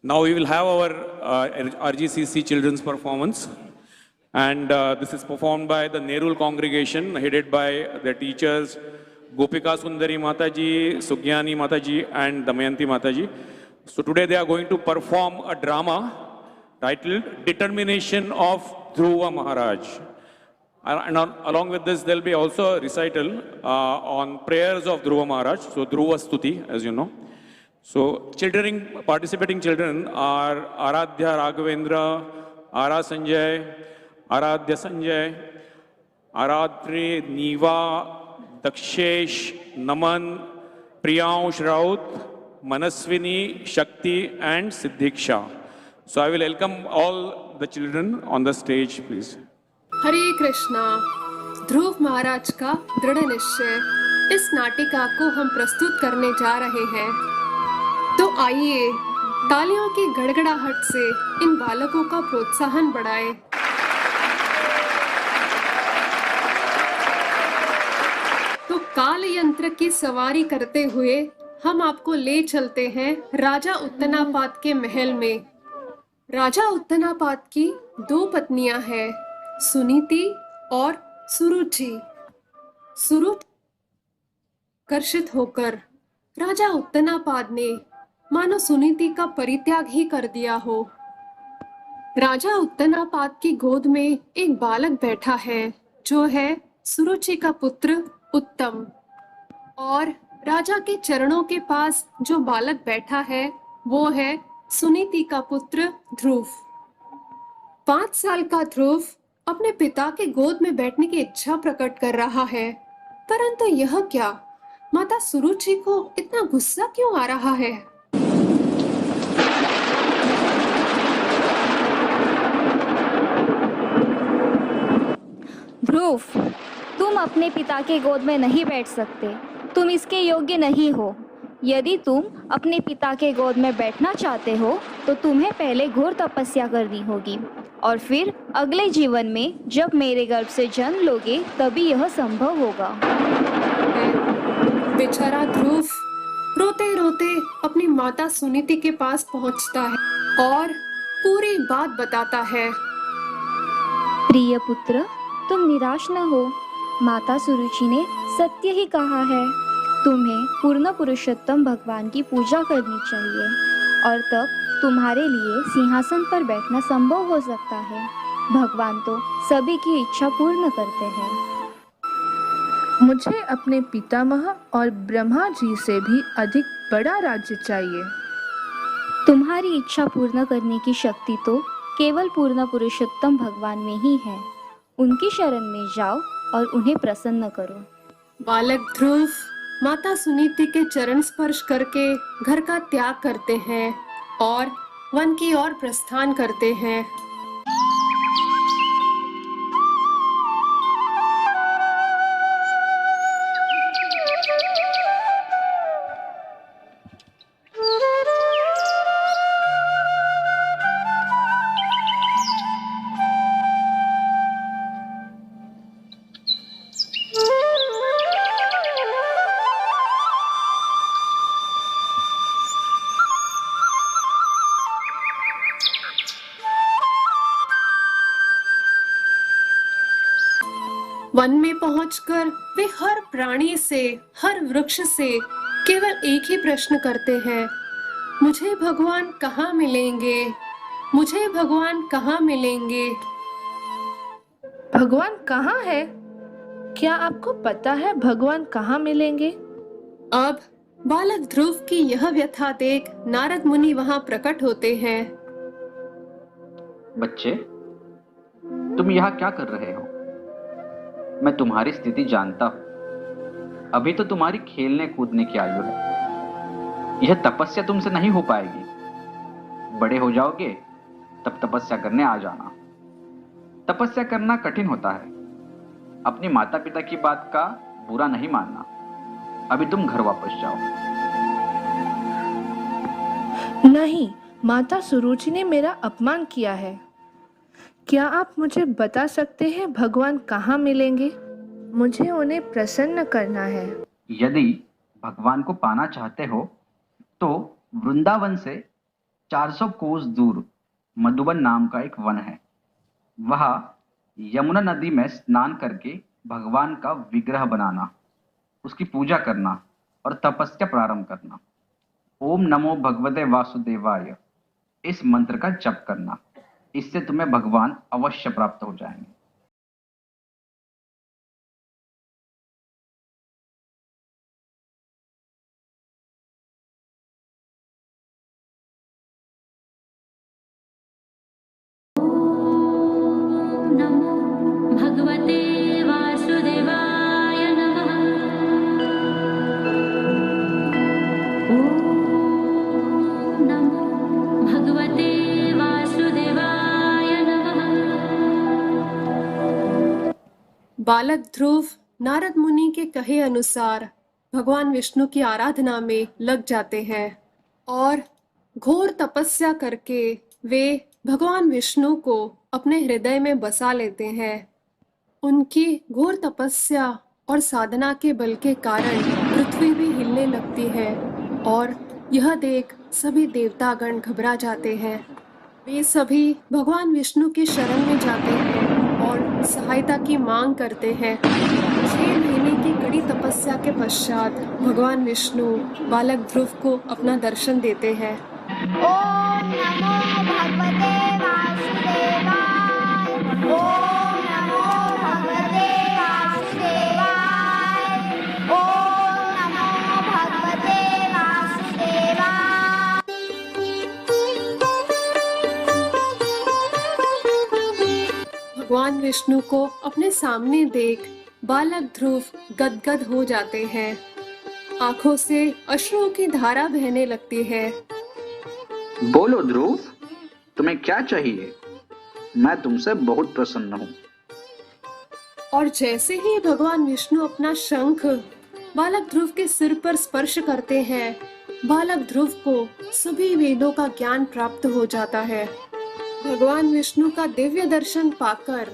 Now we will have our RGCC children's performance, and this is performed by the Nerul congregation, headed by the teachers Gopika Sundari Mataji, Sugyani Mataji, and Damayanti Mataji. So today they are going to perform a drama titled Determination of Dhruva Maharaj. And along with this, there will be also a recital on prayers of Dhruva Maharaj, so Dhruva Stuti, as you know. So participating children are Aradhya Raghavendra, Ara Sanjay, Aradhya Sanjay, Aradhri Niva, Dakshesh, Naman, Priyansh Raut, Manaswini, Shakti, and Siddhiksha. So I will welcome all the children on the stage, please. हरे कृष्णा। ध्रुव महाराज का दृढ़ निश्चय, इस नाटिका को हम प्रस्तुत करने जा रहे हैं। तो आइए तालियों की गड़गड़ाहट से इन बालकों का प्रोत्साहन बढ़ाएं। तो काल यंत्र की सवारी करते हुए हम आपको ले चलते हैं राजा उत्तनापाद के महल में। राजा उत्तनापाद की दो पत्नियां हैं, सुनीति और सुरुचि। आकर्षित होकर राजा उत्तनापाद ने मानो सुनीति का परित्याग ही कर दिया हो। राजा उत्तनापाद की गोद में एक बालक बैठा है जो है सुरुचि का पुत्र उत्तम, और राजा के चरणों के पास जो बालक बैठा है वो है सुनीति का पुत्र ध्रुव। 5 साल का ध्रुव अपने पिता के गोद में बैठने की इच्छा प्रकट कर रहा है, परंतु यह क्या, माता सुरुचि को इतना गुस्सा क्यों आ रहा है? ध्रुव, तुम अपने पिता के गोद में नहीं बैठ सकते। तुम इसके योग्य नहीं हो। यदि तुम अपने पिता के गोद में बैठना चाहते हो तो तुम्हें पहले घोर तपस्या करनी होगी, और फिर अगले जीवन में जब मेरे गर्भ से जन्म लोगे तभी यह संभव होगा। बेचारा ध्रुव रोते रोते अपनी माता सुनीति के पास पहुंचता है और पूरी बात बताता है। प्रिय पुत्र, तुम निराश न हो। माता सुरुचि ने सत्य ही कहा है। तुम्हें पूर्ण पुरुषोत्तम भगवान की पूजा करनी चाहिए, और तब तुम्हारे लिए सिंहासन पर बैठना संभव हो सकता है। भगवान तो सभी की इच्छा पूर्ण करते हैं। मुझे अपने पितामह और ब्रह्मा जी से भी अधिक बड़ा राज्य चाहिए। तुम्हारी इच्छा पूर्ण करने की शक्ति तो केवल पूर्ण पुरुषोत्तम भगवान में ही है। उनकी शरण में जाओ और उन्हें प्रसन्न करो। बालक ध्रुव माता सुनीति के चरण स्पर्श करके घर का त्याग करते हैं और वन की ओर प्रस्थान करते हैं। वन में पहुंचकर वे हर प्राणी से, हर वृक्ष से केवल एक ही प्रश्न करते हैं, मुझे भगवान कहाँ मिलेंगे? मुझे भगवान कहाँ मिलेंगे? भगवान कहाँ है? क्या आपको पता है भगवान कहाँ मिलेंगे? अब बालक ध्रुव की यह व्यथा देख नारद मुनि वहां प्रकट होते हैं। बच्चे, तुम यहाँ क्या कर रहे हो? मैं तुम्हारी स्थिति जानता हूं। अभी तो तुम्हारी खेलने कूदने की आयु है। यह तपस्या तुमसे नहीं हो पाएगी। बड़े हो जाओगे तब तपस्या करने आ जाना। तपस्या करना कठिन होता है। अपनी माता पिता की बात का बुरा नहीं मानना। अभी तुम घर वापस जाओ। नहीं, माता सुरुचि ने मेरा अपमान किया है। क्या आप मुझे बता सकते हैं भगवान कहाँ मिलेंगे? मुझे उन्हें प्रसन्न करना है। यदि भगवान को पाना चाहते हो तो वृंदावन से 400 कोस दूर मधुबन नाम का एक वन है। वहां यमुना नदी में स्नान करके भगवान का विग्रह बनाना, उसकी पूजा करना और तपस्या प्रारंभ करना। ओम नमो भगवते वासुदेवाय इस मंत्र का जप करना। इससे तुम्हें भगवान अवश्य प्राप्त हो जाएंगे। नमो भगवते वासुदेवाय नमः। ॐ नमो भगवते वासुदेवाय नमः। बालक ध्रुव नारद मुनि के कहे अनुसार भगवान विष्णु की आराधना में लग जाते हैं और घोर तपस्या करके वे भगवान विष्णु को अपने हृदय में बसा लेते हैं। उनकी घोर तपस्या और साधना के बल के कारण पृथ्वी भी हिलने लगती है और यह देख सभी देवतागण घबरा जाते हैं। वे सभी भगवान विष्णु की शरण में जाते हैं और सहायता की मांग करते हैं। 6 महीने की कड़ी तपस्या के पश्चात भगवान विष्णु बालक ध्रुव को अपना दर्शन देते हैं। ओम नमो भगवते वासुदेवाय। ओम नमो भगवते वासुदेवाय। ओम नमो भगवते वासुदेवाय। भगवान विष्णु को अपने सामने देख बालक ध्रुव गदगद हो जाते हैं। आंखों से अश्रुओं की धारा बहने लगती है। बोलो ध्रुव, तुम्हें क्या चाहिए? मैं तुमसे बहुत प्रसन्न हूँ। और जैसे ही भगवान विष्णु अपना शंख बालक ध्रुव के सिर पर स्पर्श करते हैं, बालक ध्रुव को सभी वेदों का ज्ञान प्राप्त हो जाता है। भगवान विष्णु का दिव्य दर्शन पाकर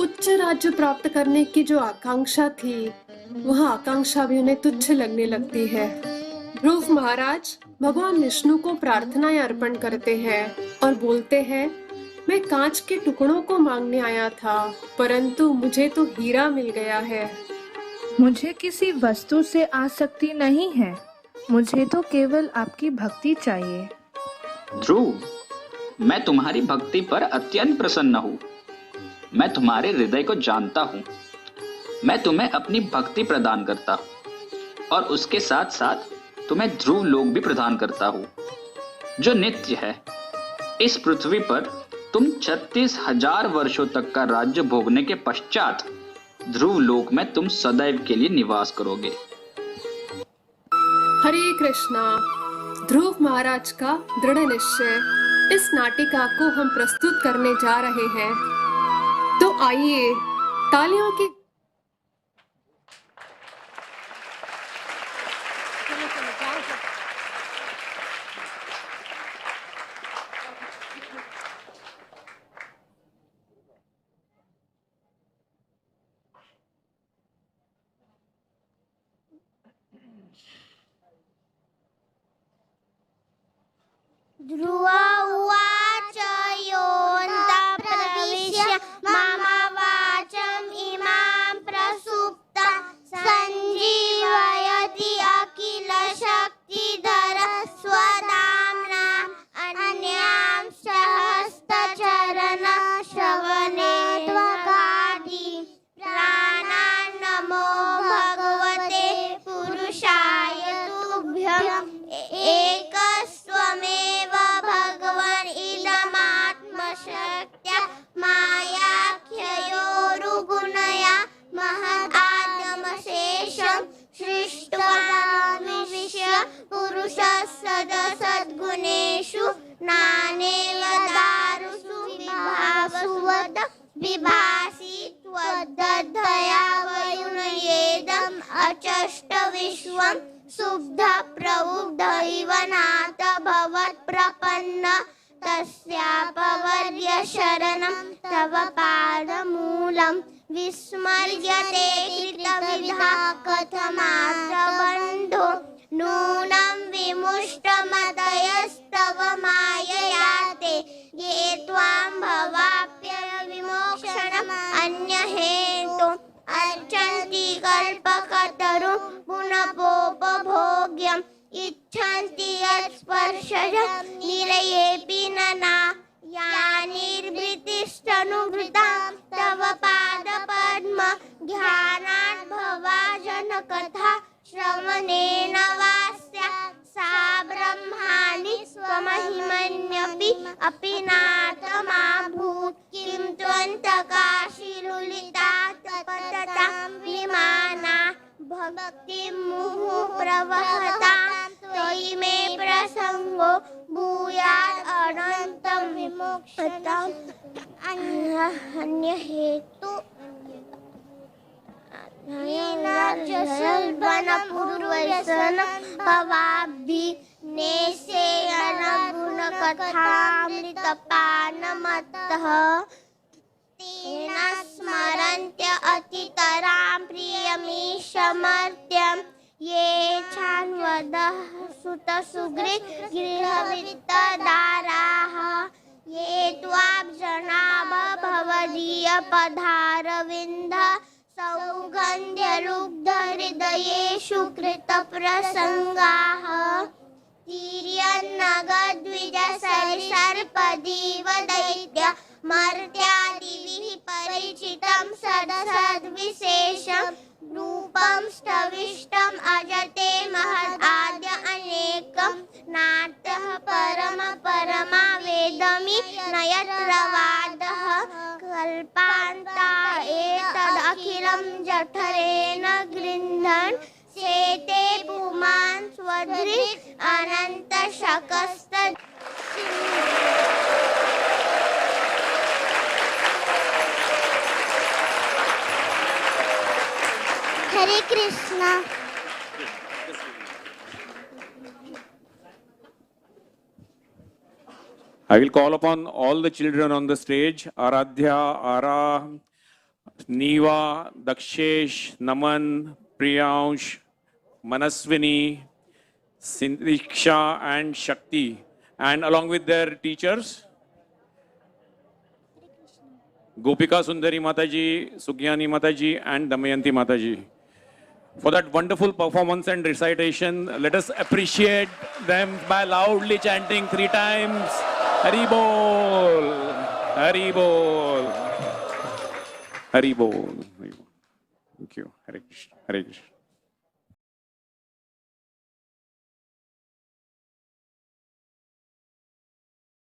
उच्च राज्य प्राप्त करने की जो आकांक्षा थी, वह आकांक्षा भी उन्हें तुच्छ लगने लगती है। ध्रुव महाराज भगवान विष्णु को प्रार्थनाएं अर्पण करते हैं और बोलते हैं, मैं कांच के टुकड़ों को मांगने आया था, परंतु मुझे तो हीरा मिल गया है। मुझे किसी वस्तु से आसक्ति नहीं है, मुझे तो केवल आपकी भक्ति चाहिए। ध्रुव, मैं तुम्हारी भक्ति पर अत्यंत प्रसन्न हूँ। मैं तुम्हारे हृदय को जानता हूँ। मैं तुम्हें अपनी भक्ति प्रदान करता हूँ और उसके साथ साथ तुम्हें ध्रुव लोक भी प्रदान करता हूँ, जो नित्य है। इस पृथ्वी पर तुम 36,000 वर्षों तक का राज्य भोगने के पश्चात ध्रुव लोक में तुम सदैव के लिए निवास करोगे। हरे कृष्णा। ध्रुव महाराज का दृढ़ निश्चय। इस नाटिका को हम प्रस्तुत करने जा रहे हैं, तो आइए तालियों की ध्रुवा उवाच योऽन्तः प्रविश्य मम वाचम् इमां प्रसुप्तां सञ्जीवयति अखिलशक्तिधरः स्वधाम्ना अन्यांश्च हस्तचरणः श्रवणे त्वगादि प्राणान् नमो भगवते पुरुषाय तुभ्यम् एकस्त्वमेव भगवन् इदमात्मशक्त्या मायाख्ययोरुगुणया महदाद्यमशेषं सृष्ट्वानुविश्य पुरुषः सदसद्गुणेषु नानेव दारुषु विभावसुवद विभासि त्वद्दधया वयुनयेदम् अचष्ट विश्वं सुब्ध प्रबुब्ध इव नाथ भवत्प्रपन्न तस्यापवर्य शरणं तव पादमूलं विस्मर्यते कृतविधा कथमात्र बन्धो नूनं विमुष्टमतयस्तव मायया ते ये त्वां भवाप्य विमोक्षणम् अन्यहेतु अर्चन्ति कल्पकतरुं पुनपोपभोग्यम् इच्छन्ति यत्स्पर्शजं निरयेऽपि नना यानिर्वृतिस्तनुभृतां तव पादपद्म ध्यानात् भवाजनकथा श्रवणेन वास्या सा ब्रह्माणि स्वमहिमन्यपि अपि नातमाभूत् किं त्वन्तकाशिलुलिता तपततां विमाना भक्तिं मुहुः प्रवहतां त्वयि मे प्रसंगो भूयात् अनन्तं विमोक्षताम् अन्यहेतु पूर्वसन भवाब्धि नेसेयनगुणकथामृतपानमत्तः तेन स्मरन्त्य अतितरां प्रियमीशमर्त्यं ये चान्वदः सुतसुहृत् गृहवित्तदाराः ये त्वाब्जनाभ भवदीयपदारविन्द सौगन्ध्यरुग्धहृदयेषु कृतप्रसङ्गाः तिर्यन्नगद्विजसरिसर्पदीव दैत्य मर्त्यादिभिः परिचितं सदसद्विशेषं रूपं स्तविष्टम् अजते महदाद्य अनेकं नाट्यः परमा वेदमि न यत्र वादः कल्पान्ता एतदखिलं जठरेण गृह्णन् शेते पुमान् स्वधृक् अनन्तशकस्त हरे Krishna. I will call upon all the children on the stage, Aradhya, Ara, Neva, Dakshesh, Naman, Priyansh, Manaswini, Sindiksha and Shakti, and along with their teachers, Gopika Sundari Mataji, Sugyani Mataji and Damayanti Mataji. For that wonderful performance and recitation, let us appreciate them by loudly chanting 3 times. Hari Bol, Hari Bol, Hari Bol. Thank you. Hare Krishna, Hare Krishna.